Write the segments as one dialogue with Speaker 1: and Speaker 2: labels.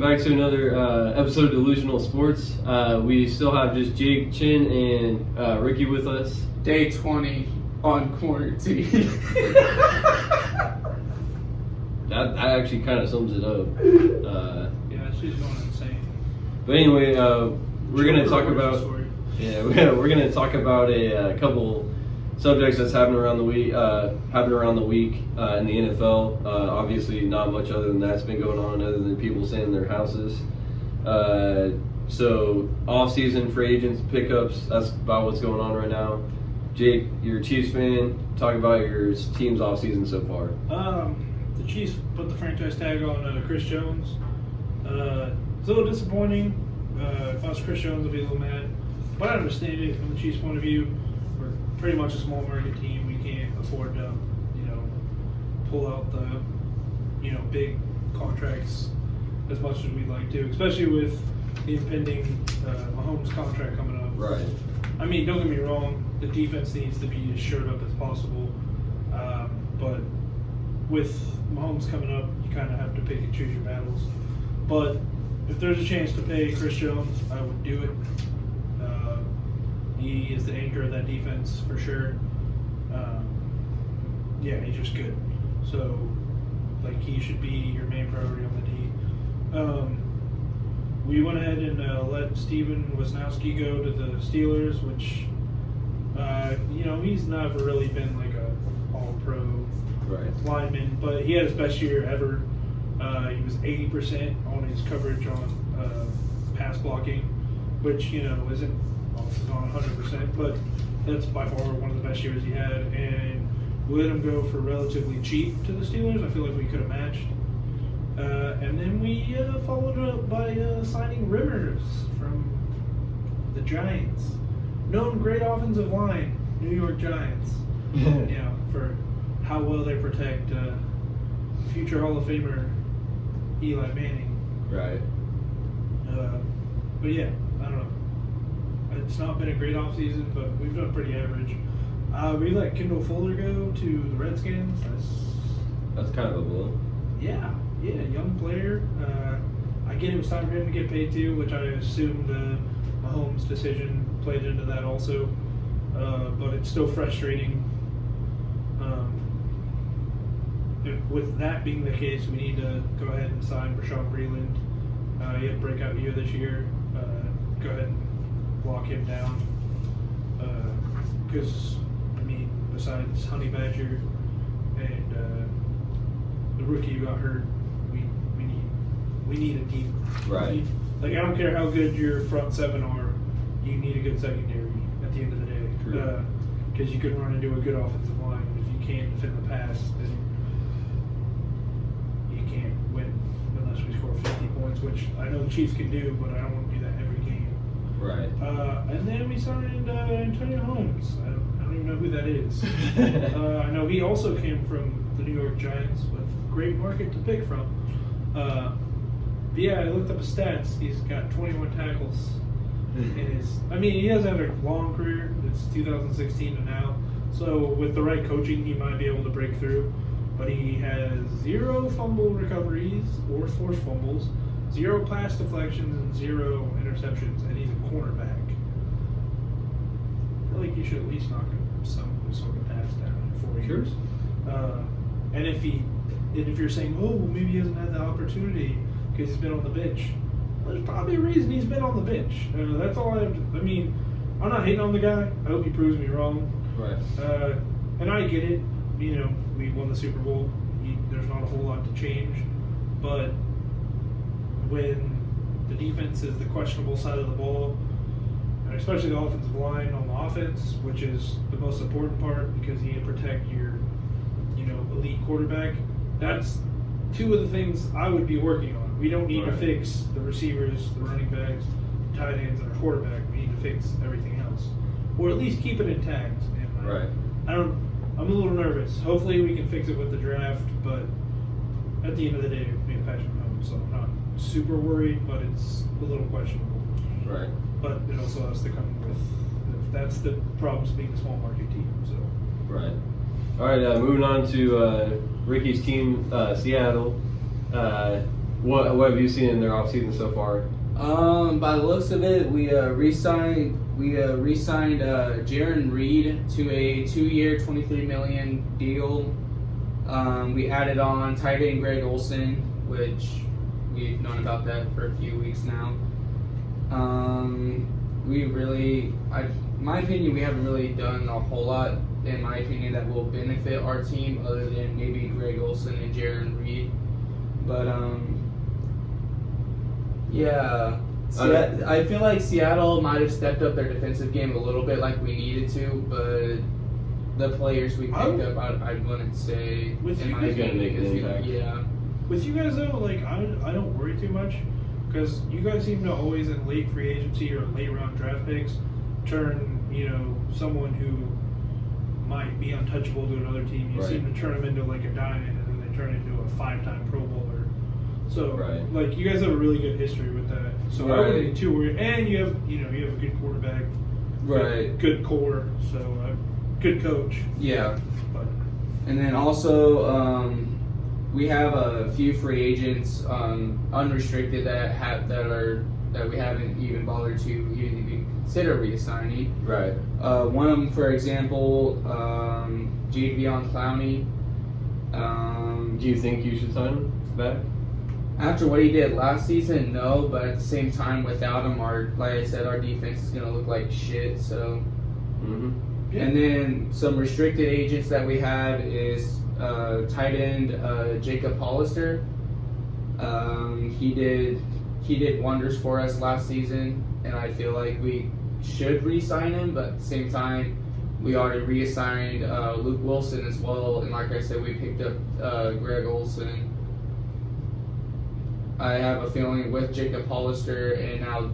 Speaker 1: back to another episode of Delusional Sports. We still have just Jake, Chin, and Ricky with us.
Speaker 2: Day 20 on quarantine.
Speaker 1: That actually kind of sums it up.
Speaker 3: Yeah, she's going insane.
Speaker 1: But anyway, we're gonna talk about we're gonna talk about a couple subjects that's happening around the week. In the NFL. Obviously, not much other than that's been going on, other than people staying in their houses. So off-season free agents pickups. That's about what's going on right now. Jake, you're a Chiefs fan. Talk about your team's off-season so far.
Speaker 3: The Chiefs put the franchise tag on Chris Jones. It's a little disappointing. If I was Chris Jones, I'd be a little mad. But I understand it from the Chiefs' point of view. We're pretty much a small market team. We can't afford to, pull out the, big contracts as much as we'd like to, especially with the impending Mahomes contract coming up.
Speaker 1: Right.
Speaker 3: I mean, don't get me wrong. The defense needs to be as shored up as possible. But with Mahomes coming up, you kind of have to pick and choose your battles. But if there's a chance to pay Chris Jones, I would do it. He is the anchor of that defense for sure. He's just good. So, he should be your main priority on the D. We went ahead and let Steven Wisnowski go to the Steelers, which, he's never really been like a all-pro lineman, but he had his best year ever. He was 80% on his coverage on pass blocking, which, isn't on 100%, but that's by far one of the best years he had. And we let him go for relatively cheap to the Steelers. I feel like we could have matched. And then we followed up by signing Rivers from the Giants. Known great offensive line, New York Giants. For how well they protect future Hall of Famer Eli Manning.
Speaker 1: Right.
Speaker 3: But yeah, I don't know. It's not been a great offseason, but we've done pretty average. We let Kendall Fuller go to the Redskins.
Speaker 1: That's kind of a blow.
Speaker 3: Yeah, young player. I get it was time for him to get paid too, which I assume the Mahomes decision played into that also. But it's still frustrating. With that being the case, we need to go ahead and sign Rashawn Breeland. He had a breakout year this year. Go ahead and lock him down. Because, besides Honey Badger and the rookie who got hurt, we need a team.
Speaker 1: Right.
Speaker 3: I don't care how good your front seven are, you need a good secondary at the end of the day. Because you can run into a good offensive line. If you can't defend the pass, then you can't win unless we score 50 points, which I know the Chiefs can do, but I don't want to do that every game.
Speaker 1: Right.
Speaker 3: And then we signed Antonio Holmes. I don't even know who that is. I know he also came from the New York Giants, with great market to pick from. I looked up his stats. He's got 21 tackles. He hasn't had a long career. It's 2016 to now. So with the right coaching, he might be able to break through. But he has 0 fumble recoveries or forced fumbles, 0 pass deflections, and 0 interceptions, and he's a cornerback. I feel like you should at least knock some sort of pass down in 4 years. And if you're saying, maybe he hasn't had the opportunity because he's been on the bench, there's probably a reason he's been on the bench. That's all I have to, I'm not hating on the guy. I hope he proves me wrong.
Speaker 1: Right.
Speaker 3: And I get it. We won the Super Bowl. There's not a whole lot to change. But when the defense is the questionable side of the ball, and especially the offensive line on the offense, which is the most important part because you need to protect your, elite quarterback, that's 2 of the things I would be working on. We don't need to fix the receivers, the running backs, the tight ends, and our quarterback. We need to fix everything else. Or at least keep it intact. And I'm a little nervous. Hopefully we can fix it with the draft, but at the end of the day, we have Patrick Mahomes, so I'm not super worried, but it's a little questionable.
Speaker 1: Right.
Speaker 3: But it also has to come with, that's the problems of being a small market team. So.
Speaker 1: Right. All right, moving on to Ricky's team, Seattle. What have you seen in their offseason so far?
Speaker 2: By the looks of it, we re-signed Jaron Reed to a 2-year, $23 million deal. We added on tight end Greg Olsen, which we've known about that for a few weeks now. My opinion, we haven't really done a whole lot, in my opinion, that will benefit our team other than maybe Greg Olsen and Jaron Reed. But, yeah. I feel like Seattle might have stepped up their defensive game a little bit like we needed to, but the players we picked up, I wouldn't say.
Speaker 3: With you
Speaker 1: guys gonna make an impact.
Speaker 3: Yeah. With you guys though, like I don't worry too much because you guys seem to always in late free agency or late round draft picks turn someone who might be untouchable to another team. You seem to turn them into like a diamond, and then they turn into a 5-time Pro Bowler. So like you guys have a really good history with that. So I wouldn't be too worried. And you have a good quarterback, good core, so good coach.
Speaker 2: Yeah. And then also we have a few free agents unrestricted that we haven't even bothered to even consider reassigning.
Speaker 1: Right.
Speaker 2: One of them, for example, Jadeveon Clowney.
Speaker 1: Do you think you should sign him back?
Speaker 2: After what he did last season, no. But at the same time, without him, like I said, our defense is going to look like shit. So.
Speaker 1: Mm-hmm.
Speaker 2: And then some restricted agents that we have is tight end Jacob Hollister. He did wonders for us last season, and I feel like we should re-sign him. But at the same time, we already reassigned Luke Wilson as well, and like I said, we picked up Greg Olsen. I have a feeling with Jacob Hollister, and now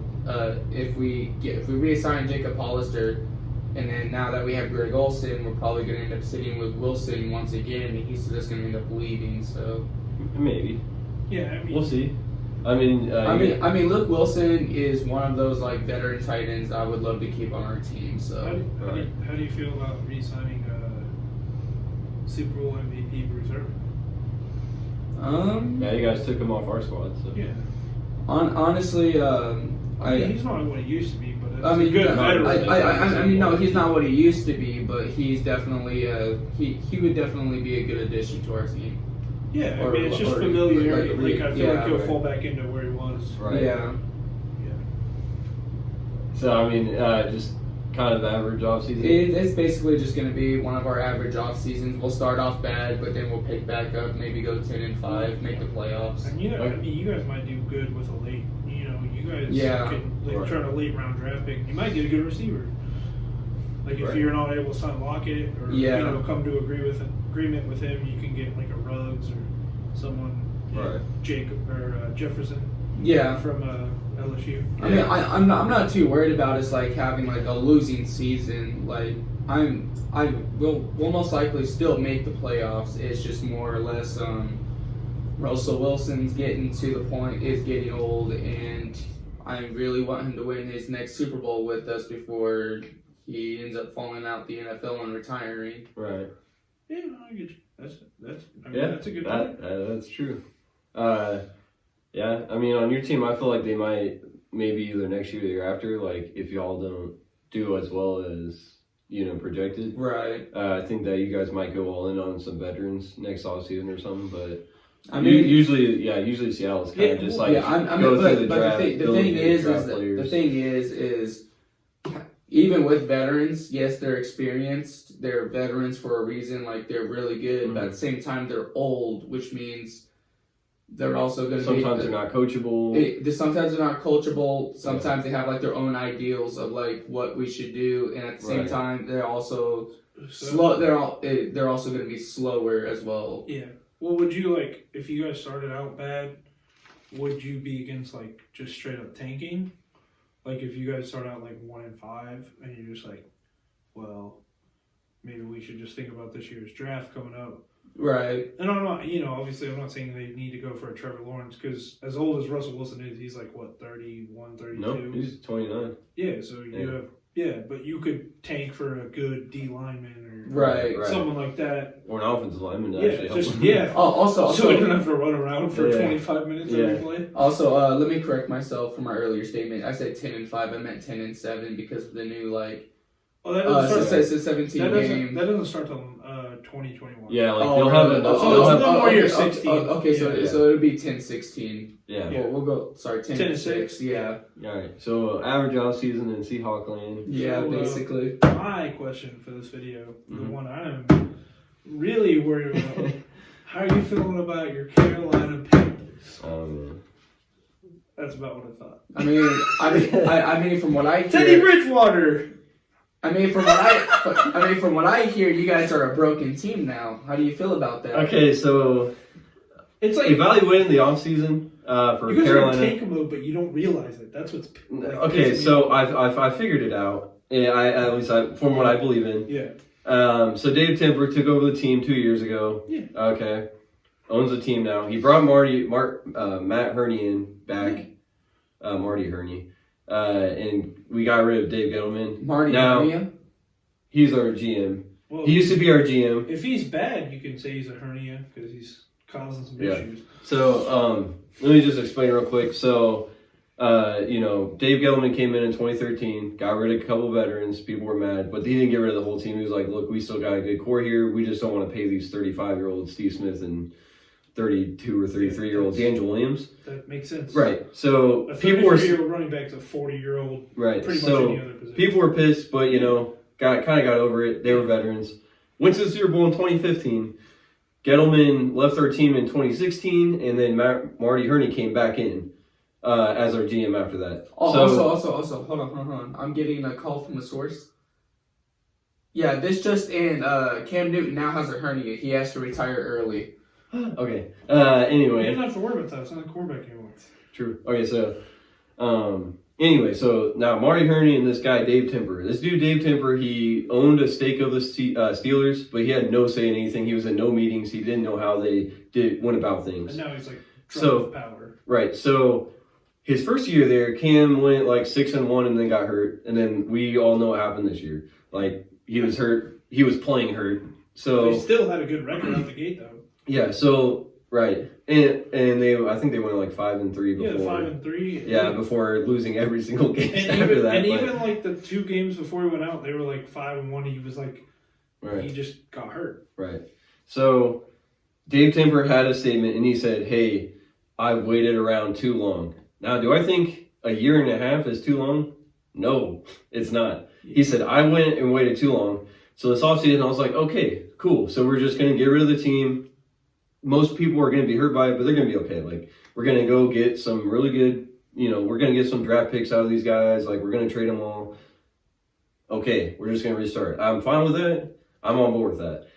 Speaker 2: if we reassign Jacob Hollister. And then now that we have Greg Olsen, we're probably going to end up sitting with Wilson once again, and he's just going to end up leaving. So
Speaker 1: maybe.
Speaker 3: Yeah, I mean,
Speaker 1: we'll see. I mean,
Speaker 2: Luke Wilson is one of those like veteran tight ends I would love to keep on our team. So
Speaker 3: how do you feel about re-signing Super Bowl MVP Bruce Irvin?
Speaker 1: Yeah, you guys took him off our squad. So.
Speaker 3: Yeah.
Speaker 2: Honestly,
Speaker 3: he's not what he used to be, but
Speaker 2: I mean,
Speaker 3: good veteran.
Speaker 2: no, he's not what he used to be, but he's definitely he would definitely be a good addition to our team.
Speaker 3: Yeah, I mean, it's just familiarity. Like I feel like he'll fall back into where he was.
Speaker 1: Right.
Speaker 2: Yeah.
Speaker 1: So I mean, just kind of average off season.
Speaker 2: It's basically just going to be one of our average off seasons. We'll start off bad, but then we'll pick back up, maybe go 10-5, make the playoffs.
Speaker 3: And I mean, you guys might do good with a late. You guys can turn a late round draft pick. You might get a good receiver. Like if you're not able to sign Lockett or come to agreement with him, you can get like a Ruggs or someone, Jacob or Jefferson.
Speaker 2: Yeah,
Speaker 3: from LSU.
Speaker 2: I mean, I'm not too worried about us like having like a losing season. Like we'll most likely still make the playoffs. It's just more or less Russell Wilson's getting to the point, is getting old, and I really want him to win his next Super Bowl with us before he ends up falling out the NFL and retiring.
Speaker 1: Right.
Speaker 3: Yeah, I get you. That's a good point.
Speaker 1: That's true. Yeah, I mean, on your team, I feel like they might maybe either next year or the year after, like if y'all don't do as well as projected.
Speaker 2: Right.
Speaker 1: I think that you guys might go all in on some veterans next offseason or something, but. I mean, usually Seattle's kind of just like go through the draft.
Speaker 2: The thing is, even with veterans, yes, they're experienced. They're veterans for a reason. Like they're really good,
Speaker 1: mm-hmm.
Speaker 2: but at the same time, they're old, which means they're also going to
Speaker 1: sometimes they're not coachable.
Speaker 2: Sometimes they're not coachable. Sometimes they have like their own ideals of like what we should do, and at the same time, they're also slow. They're also going to be slower as well.
Speaker 3: Yeah. Well, would you like if you guys started out bad? Would you be against like just straight up tanking? Like if you guys start out like 1-5 and you're just like, well, maybe we should just think about this year's draft coming up.
Speaker 2: Right.
Speaker 3: And I'm not, obviously I'm not saying they need to go for a Trevor Lawrence because as old as Russell Wilson is, he's like what 31, 32.
Speaker 1: No, he's 29.
Speaker 3: Yeah, so you have Yeah, but you could tank for a good D lineman or
Speaker 2: Right.
Speaker 3: someone like that.
Speaker 1: Or an offensive lineman to
Speaker 3: Yeah,
Speaker 1: actually help
Speaker 3: just
Speaker 1: him.
Speaker 3: yeah.
Speaker 2: Also,
Speaker 3: So we don't have to run around for
Speaker 1: Yeah.
Speaker 3: 25 minutes
Speaker 1: Yeah.
Speaker 3: every play.
Speaker 2: Also, let me correct myself from my earlier statement. I said 10-5. I meant 10-7 because of the new
Speaker 3: Oh, that doesn't start.
Speaker 2: it's a 17
Speaker 3: That
Speaker 2: game.
Speaker 3: doesn't start till 2021.
Speaker 1: Yeah, like
Speaker 2: Oh,
Speaker 1: they'll
Speaker 2: really?
Speaker 1: have a.
Speaker 3: So
Speaker 1: they'll
Speaker 3: it's
Speaker 1: have,
Speaker 3: a little more year
Speaker 2: okay,
Speaker 3: 16.
Speaker 2: Okay, so
Speaker 3: Yeah.
Speaker 2: so it'll be 10-16.
Speaker 1: yeah.
Speaker 3: Yeah.
Speaker 2: We'll go. Sorry, 10-6. Yeah.
Speaker 1: All right. So average off season in Seahawk land.
Speaker 2: Yeah,
Speaker 3: So,
Speaker 2: basically.
Speaker 3: My question for this video, the
Speaker 1: Mhm.
Speaker 3: one I'm really worried about, how are you feeling about your Carolina Panthers? That's about what I thought.
Speaker 2: I mean, from what I
Speaker 3: Teddy
Speaker 2: hear,
Speaker 3: Bridgewater.
Speaker 2: from what I hear, you guys are a broken team now. How do you feel about that?
Speaker 1: Okay, so
Speaker 3: It's like
Speaker 1: evaluating the offseason for
Speaker 3: you guys are in
Speaker 1: Carolina.
Speaker 3: tank mode, but you don't realize it. That's what's
Speaker 1: Okay,
Speaker 3: pissing me
Speaker 1: so
Speaker 3: off.
Speaker 1: I figured it out. Yeah, at least from what I believe in.
Speaker 3: Yeah.
Speaker 1: So Dave Temper took over the team 2 years ago.
Speaker 3: Yeah.
Speaker 1: Okay. Owns the team now. He brought Matt Hurney in back. Marty Hurney. And we got rid of Dave Gettleman.
Speaker 2: Marty
Speaker 1: Now,
Speaker 2: Hernia?
Speaker 1: he's our GM.
Speaker 3: Well,
Speaker 1: He used to be our GM.
Speaker 3: if he's bad, you can say he's a hernia because he's causing some
Speaker 1: Yeah.
Speaker 3: issues.
Speaker 1: So let me just explain real quick. So, Dave Gettleman came in 2013, got rid of a couple veterans. People were mad, but he didn't get rid of the whole team. He was like, look, we still got a good core here. We just don't want to pay these 35-year-old Steve Smith and 32 or 33-year-old D'Angelo Williams.
Speaker 3: That makes sense.
Speaker 1: Right. So
Speaker 3: A
Speaker 1: people were
Speaker 3: 33-year-old running back's a 40-year-old.
Speaker 1: right.
Speaker 3: Pretty much
Speaker 1: So
Speaker 3: any other position.
Speaker 1: people were pissed, but got over it. They were veterans. Went to the Super Bowl in 2015. Gettleman left our team in 2016, and then Marty Hurney came back in as our GM after that.
Speaker 2: Also, hold on. I'm getting a call from a source. Yeah, this just in. Cam Newton now has a hernia. He has to retire early.
Speaker 1: Okay.
Speaker 3: You
Speaker 1: Anyway.
Speaker 3: don't have to worry about that. It's not a quarterback anymore.
Speaker 1: True. Okay, so anyway, so now Marty Hurney and this guy Dave Temper. This dude Dave Temper, he owned a stake of the Steelers, but he had no say in anything. He was in no meetings. He didn't know how they went about things.
Speaker 3: And now he's like
Speaker 1: So-
Speaker 3: with power.
Speaker 1: Right. So his first year there, Cam went like 6-1 and then got hurt, and then we all know what happened this year. Like he was hurt. He was playing hurt. So
Speaker 3: He still had a good record out the gate though.
Speaker 1: yeah. So right. And I think they went like 5-3 before.
Speaker 3: Yeah, 5-3.
Speaker 1: Yeah, before losing every single game
Speaker 3: And
Speaker 1: after
Speaker 3: even,
Speaker 1: that.
Speaker 3: and
Speaker 1: but-
Speaker 3: even like the 2 games before he went out, they were like 5-1. He was like,
Speaker 1: right.
Speaker 3: he just got hurt.
Speaker 1: Right. So Dave Temper had a statement and he said, hey, I've waited around too long. Now, do I think a year and a half is too long? No, it's not. He said, I went and waited too long. So this offseason, I was like, okay, cool. So we're just going to get rid of the team. Most people are going to be hurt by it, but they're going to be okay. Like, we're going to go get some really good, we're going to get some draft picks out of these guys. Like, we're going to trade them all. Okay, we're just going to restart. I'm fine with that. I'm on board with that.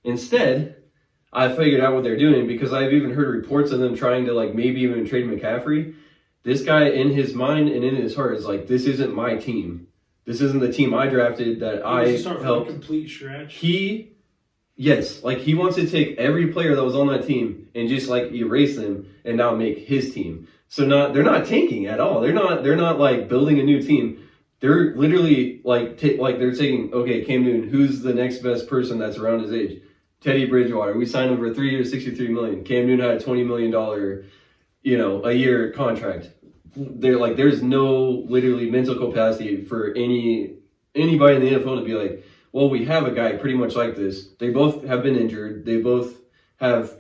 Speaker 1: Instead, I figured out what they're doing because I've even heard reports of them trying to, like, maybe even trade McCaffrey. This guy, in his mind and in his heart, is like, this isn't my team. This isn't the team I drafted that I
Speaker 3: start from a
Speaker 1: helped.
Speaker 3: complete scratch.
Speaker 1: He wants to take every player that was on that team and just like erase them and now make his team. So they're not tanking at all. They're not like building a new team. They're literally like they're saying, okay, Cam Newton, who's the next best person that's around his age? Teddy Bridgewater. We signed him for 3 years, $63 million. Cam Newton had a $20 million, a year contract. They're like, there's no literally mental capacity for anybody in the NFL to be like, well, we have a guy pretty much like this. They both have been injured. They both have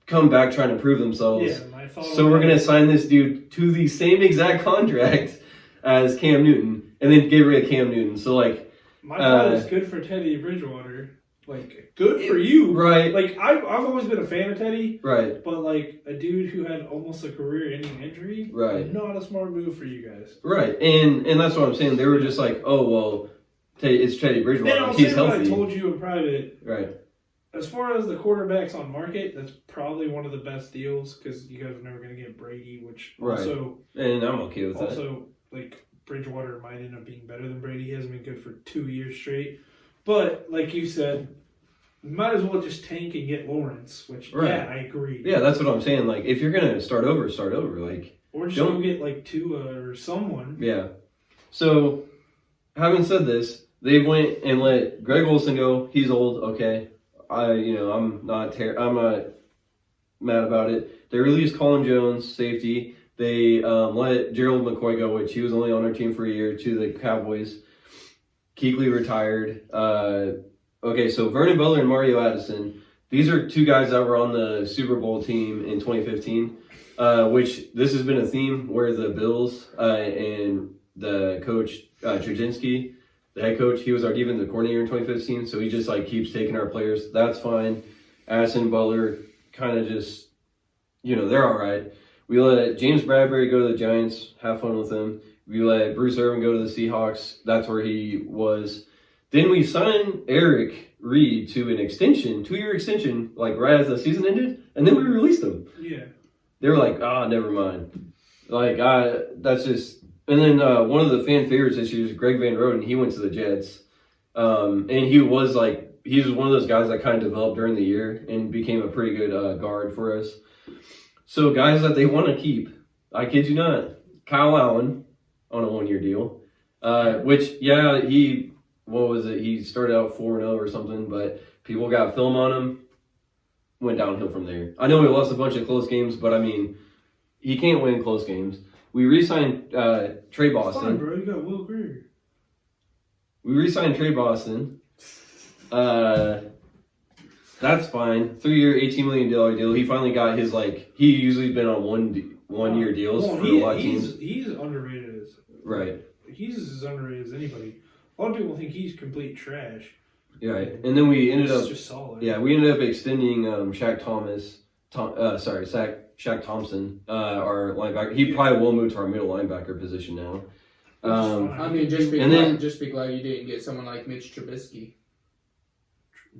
Speaker 1: come back trying to prove themselves.
Speaker 3: Yeah, my fault.
Speaker 1: So we're going to sign this dude to the same exact contract as Cam Newton and then get rid of Cam Newton. So, like...
Speaker 3: My fault is good for Teddy Bridgewater. Like, good for you.
Speaker 1: Right.
Speaker 3: Like, I've always been a fan of Teddy.
Speaker 1: Right.
Speaker 3: But, like, a dude who had almost a career-ending injury.
Speaker 1: Right.
Speaker 3: Not a smart move for you guys.
Speaker 1: Right. And that's what I'm saying. They were just like, oh, well, it's Teddy Bridgewater.
Speaker 3: And I'll
Speaker 1: He's
Speaker 3: say what
Speaker 1: healthy.
Speaker 3: I told you in private.
Speaker 1: Right.
Speaker 3: As far as the quarterbacks on market, that's probably one of the best deals because you guys are never going to get Brady, which also...
Speaker 1: And I'm okay with that.
Speaker 3: Also, like, Bridgewater might end up being better than Brady. He hasn't been good for 2 years straight. But, like you said, you might as well just tank and get Lawrence, which,
Speaker 1: Right.
Speaker 3: yeah, I agree.
Speaker 1: Yeah, that's what I'm saying. Like, if you're going to start over. Like,
Speaker 3: Or just
Speaker 1: don't-
Speaker 3: go get, like, Tua or someone.
Speaker 1: yeah. So, having said this, they went and let Greg Olsen go. He's old, okay. I'm not mad about it. They released Colin Jones, safety. They let Gerald McCoy go, which he was only on our team for a year, to the Cowboys. Keekly retired. Okay, so Vernon Butler and Mario Addison. These are two guys that were on the Super Bowl team in 2015, which this has been a theme where the Bills and the coach, Trzynski, the head coach, he was our defensive coordinator in 2015, so he just like keeps taking our players. That's fine. Addison, Butler, kind of just, they're all right. We let James Bradbury go to the Giants, have fun with him. We let Bruce Irvin go to the Seahawks. That's where he was. Then we signed Eric Reed to an extension, 2-year extension, like right as the season ended, and then we released him.
Speaker 3: Yeah.
Speaker 1: They were like, never mind. Like, that's just... And then one of the fan favorites this year is Greg Van Roten. He went to the Jets. And he was one of those guys that kind of developed during the year and became a pretty good guard for us. So guys that they want to keep, I kid you not, Kyle Allen on a 1-year deal, which, he started out 4-0 or something, but people got film on him, went downhill from there. I know we lost a bunch of close games, but I mean, he can't win close games. We re-signed Trey Boston.
Speaker 3: Fine, bro. You got Will Greer.
Speaker 1: We re-signed Trey Boston. That's fine. 3-year, $18 million deal. He finally got his, he usually been on one-year deals for a lot of teams.
Speaker 3: He's underrated
Speaker 1: right.
Speaker 3: He's as underrated as anybody. A lot of people think he's complete trash.
Speaker 1: Yeah, right. And then we ended up
Speaker 3: just solid.
Speaker 1: Yeah, we ended up extending Shaq Thompson, our linebacker. He probably will move to our middle linebacker position now.
Speaker 2: Just be glad you didn't get someone like Mitch Trubisky.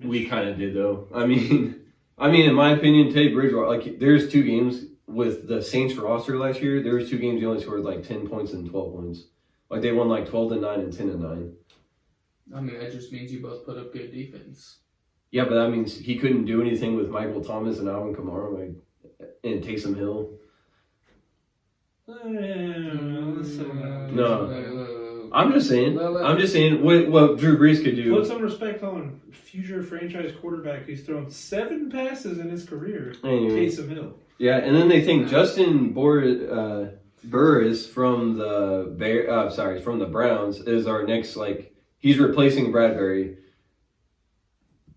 Speaker 1: We kind of did though. I mean, in my opinion, Teddy Bridgewater. There's 2 games with the Saints roster last year. There was 2 games he only scored 10 points and 12 points. They won 12-9 and 10-9.
Speaker 2: That just means you both put up good defense.
Speaker 1: Yeah, but that means he couldn't do anything with Michael Thomas and Alvin Kamara and Taysom Hill. No, I'm just saying. What Drew Brees could do.
Speaker 3: Put some respect on future franchise quarterback who's thrown 7 passes in his career.
Speaker 1: Anyway.
Speaker 3: Taysom Hill.
Speaker 1: Yeah, and then they think Justin Burris from the Browns is our next he's replacing Bradbury.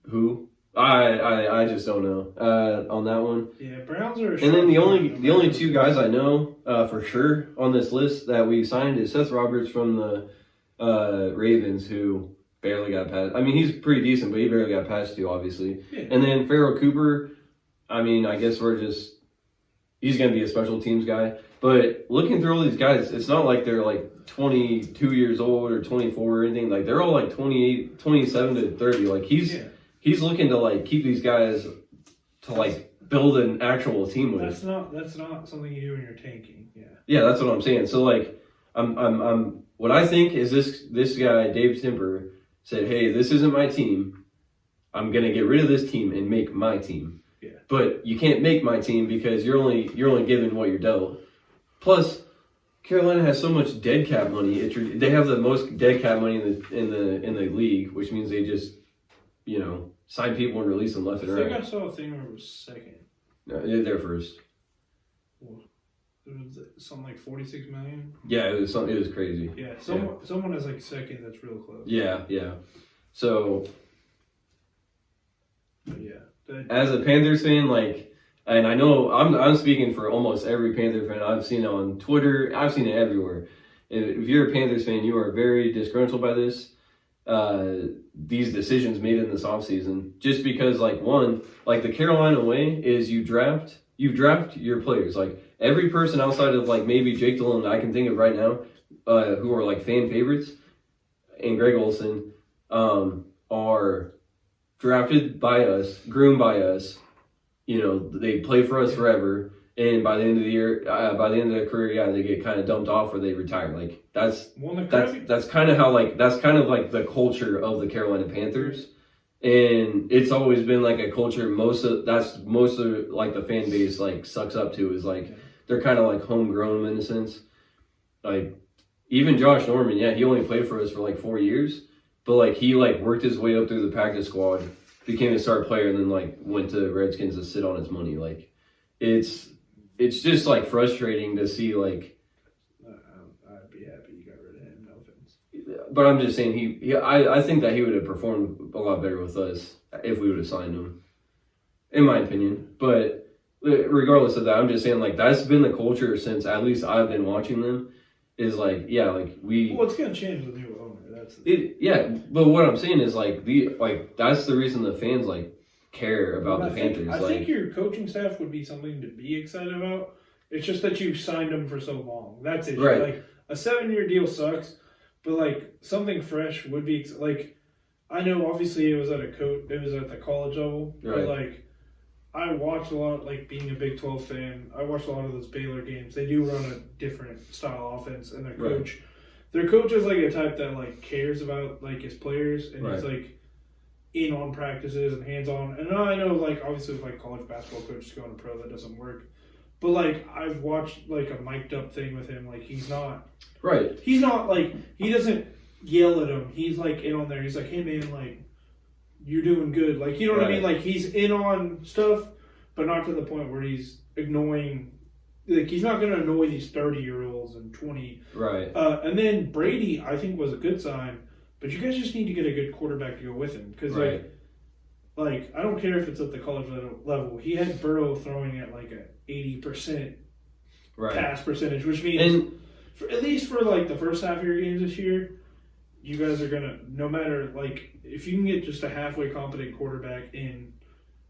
Speaker 1: Who? I just don't know on that one.
Speaker 3: Yeah, Browns are.
Speaker 1: And then the only 2 guys I know for sure on this list that we signed is Seth Roberts from the Ravens, who barely got passed. He's pretty decent, but he barely got passed to, obviously. Yeah. And then Farrell Cooper. I guess he's going to be a special teams guy. But looking through all these guys, it's not like they're 22 years old or 24 or anything. They're all 28, 27 to 30. He's looking to keep these guys to build an actual team with.
Speaker 3: That's not something you do when you're tanking. Yeah.
Speaker 1: Yeah, that's what I'm saying. So I'm what I think is this guy Dave Timper said, "Hey, this isn't my team. I'm gonna get rid of this team and make my team."
Speaker 3: Yeah. But
Speaker 1: you can't make my team because you're only given what you're dealt. Plus, Carolina has so much dead cap money. They have the most dead cap money in the league, which means they just sign people and release them left and right.
Speaker 3: I think I saw a thing where it was second.
Speaker 1: No, they're first.
Speaker 3: Well, it was something like $46 million.
Speaker 1: Yeah, it was crazy.
Speaker 3: Yeah, someone is second. That's real close.
Speaker 1: Yeah. So,
Speaker 3: yeah.
Speaker 1: As a Panthers fan, and I know I'm speaking for almost every Panther fan. I've seen it on Twitter. I've seen it everywhere. If you're a Panthers fan, you are very disgruntled by this. These decisions made in this offseason. Just because, the Carolina way is you draft your players. Every person outside of, maybe Jake Delhomme that I can think of right now, who are, fan favorites, and Greg Olsen, are drafted by us, groomed by us. They play for us forever. And by the end of the year, by the end of their career, they get kind of dumped off or they retire. That's kind of how the culture of the Carolina Panthers, and it's always been a culture. Most of the fan base sucks up to is they're kind of homegrown in a sense. even Josh Norman, yeah, he only played for us for like 4 years, but like he like worked his way up through the practice squad, became a star player, and then like went to Redskins to sit on his money. Like it's just like frustrating to see like.
Speaker 3: I'd be happy you got rid of him. No offense.
Speaker 1: But I'm just saying I think that he would have performed a lot better with us if we would have signed him, in my opinion. But regardless of that, I'm just saying like that's been the culture since at least I've been watching them. Is like we.
Speaker 3: Well, it's gonna change with new owner. That's
Speaker 1: But what I'm saying is like that's the reason the fans like care about the Panthers.
Speaker 3: I think your coaching staff would be something to be excited about. It's just that you signed them for so long. That's it.
Speaker 1: Right.
Speaker 3: Like a 7-year deal sucks, but like something fresh would be like. I know obviously it was at the college level,
Speaker 1: right.
Speaker 3: but like I watched a lot. Like being a Big 12 fan, I watched a lot of those Baylor games. They do run a different style offense, and their coach is like a type that like cares about like his players, and he's like in on practices and hands on. And I know like obviously with like college basketball coaches going to pro that doesn't work, but like I've watched like a mic'd up thing with him. Like he's not like he doesn't yell at him. He's like in on there. He's like, hey man, like you're doing good. Like you know what I mean? Like he's in on stuff, but not to the point where he's annoying. Like he's not going to annoy these 30-year-olds and 20.
Speaker 1: Right.
Speaker 3: And then Brady, I think, was a good sign. But you guys just need to get a good quarterback to go with him because like I don't care if it's at the college level. He had Burrow throwing at like a 80% pass percentage, which means at least for like the first half of your games this year, you guys are gonna no matter like if you can get just a halfway competent quarterback in,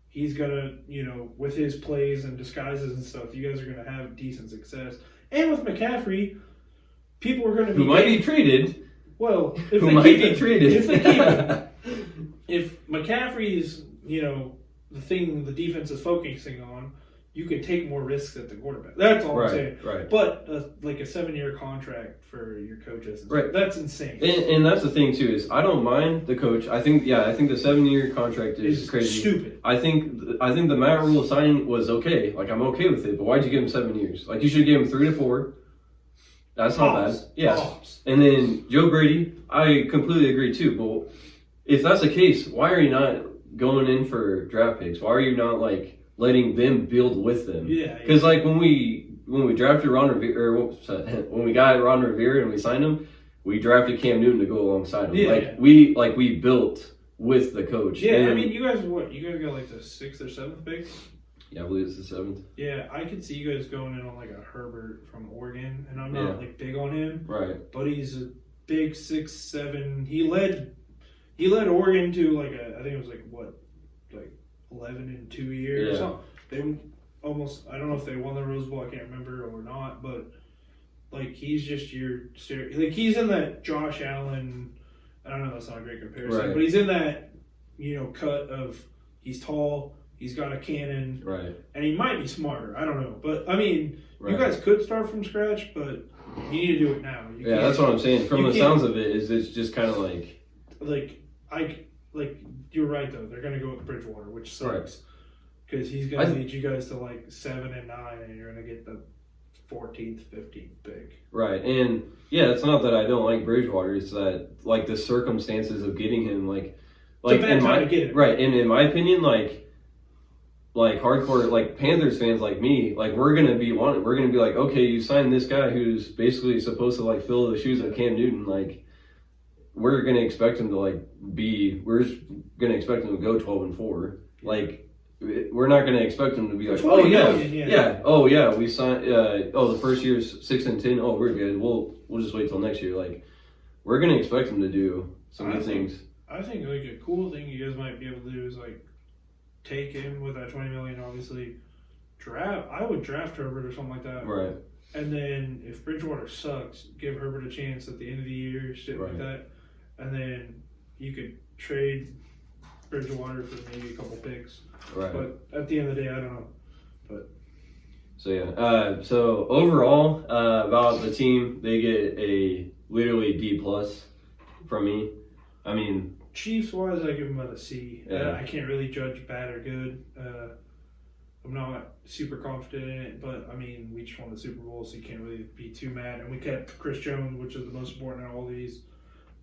Speaker 3: he's gonna with his plays and disguises and stuff, you guys are gonna have decent success. And with McCaffrey, people are gonna be
Speaker 1: might be traded.
Speaker 3: Well,
Speaker 1: if they keep
Speaker 3: if McCaffrey's the thing the defense is focusing on, you can take more risks at the quarterback. That's all I'm saying.
Speaker 1: Right.
Speaker 3: But like a 7-year contract for your coaches, that's insane.
Speaker 1: And that's the thing too is I don't mind the coach. I think the 7-year contract is crazy.
Speaker 3: Stupid.
Speaker 1: I think the Matt Rule signing was okay. Like I'm okay with it. But why'd you give him 7 years? Like you should give him 3 to 4. That's not bad. Yeah.
Speaker 3: Pops.
Speaker 1: And then Joe Brady, I completely agree too. But if that's the case, why are you not going in for draft picks? Why are you not like letting them build with them?
Speaker 3: Yeah.
Speaker 1: Because like when we drafted Ron Rivera, or when we got Ron Rivera and we signed him, we drafted Cam Newton to go alongside him.
Speaker 3: Yeah.
Speaker 1: We built with the coach.
Speaker 3: Yeah.
Speaker 1: And,
Speaker 3: I mean, you guys got like the 6th or 7th pick.
Speaker 1: Yeah, I believe it's the 7th.
Speaker 3: Yeah, I could see you guys going in on like a Herbert from Oregon, and I'm not like big on him.
Speaker 1: Right.
Speaker 3: But he's a big 6'7". He led Oregon to like I think it was like 11 in 2 years.
Speaker 1: Yeah.
Speaker 3: So they almost, I don't know if they won the Rose Bowl, I can't remember or not, but like he's just like he's in that Josh Allen. I don't know, that's not a great comparison, but he's in that cut of he's tall. He's got a cannon, and he might be smarter. I don't know, but I mean, you guys could start from scratch, but you need to do it now.
Speaker 1: That's what I'm saying. From the sounds of it, is it's just kind of
Speaker 3: like you're right though. They're gonna go with Bridgewater, which sucks because he's gonna lead you guys to like 7 and 9, and you're gonna get the 14th, 15th pick. Right,
Speaker 1: and it's not that I don't like Bridgewater. It's that like the circumstances of getting him, like
Speaker 3: it's a bad time to get him.
Speaker 1: Right, and in my opinion, like hardcore, like Panthers fans like me, like we're gonna be like, okay, you signed this guy who's basically supposed to like fill the shoes of Cam Newton, like we're gonna expect him to we're gonna expect him to go 12-4, like we're not gonna expect him to be like, we signed, the first year's 6-10, oh we're good, we'll just wait till next year, like we're gonna expect him to do some good things.
Speaker 3: I think like a cool thing you guys might be able to do is like take him with that $20 million, obviously. I would draft Herbert or something like that.
Speaker 1: Right.
Speaker 3: And then if Bridgewater sucks, give Herbert a chance at the end of the year, shit like that. And then you could trade Bridgewater for maybe a couple picks.
Speaker 1: Right.
Speaker 3: But at the end of the day, I don't know. But
Speaker 1: so overall, about the team, they get a literally D+ from me. I mean,
Speaker 3: Chiefs wise, I give them a C.
Speaker 1: Yeah.
Speaker 3: I can't really judge bad or good. I'm not super confident in it, but I mean, we just won the Super Bowl, so you can't really be too mad. And we kept Chris Jones, which is the most important out of all these.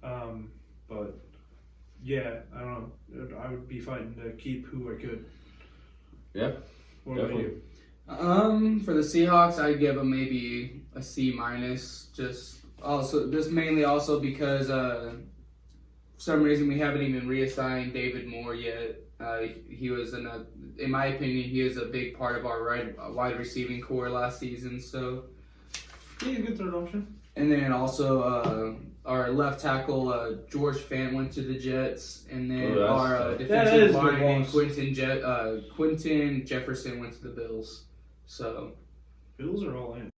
Speaker 3: But yeah, I don't know. I would be fighting to keep who I could.
Speaker 1: Yeah,
Speaker 3: What about
Speaker 1: definitely.
Speaker 3: you?
Speaker 2: For the Seahawks, I'd give them maybe a C minus. Just mainly also because for some reason we haven't even reassigned David Moore yet. He was in my opinion, he was a big part of our wide receiving core last season. So,
Speaker 3: He's a good third option.
Speaker 2: and then also our left tackle George Fant went to the Jets, and then
Speaker 1: Oh,
Speaker 2: our
Speaker 3: that
Speaker 2: defensive
Speaker 3: is good
Speaker 2: lineman
Speaker 3: loss.
Speaker 2: Quentin Jefferson went to the Bills. So.
Speaker 3: Bills are all in.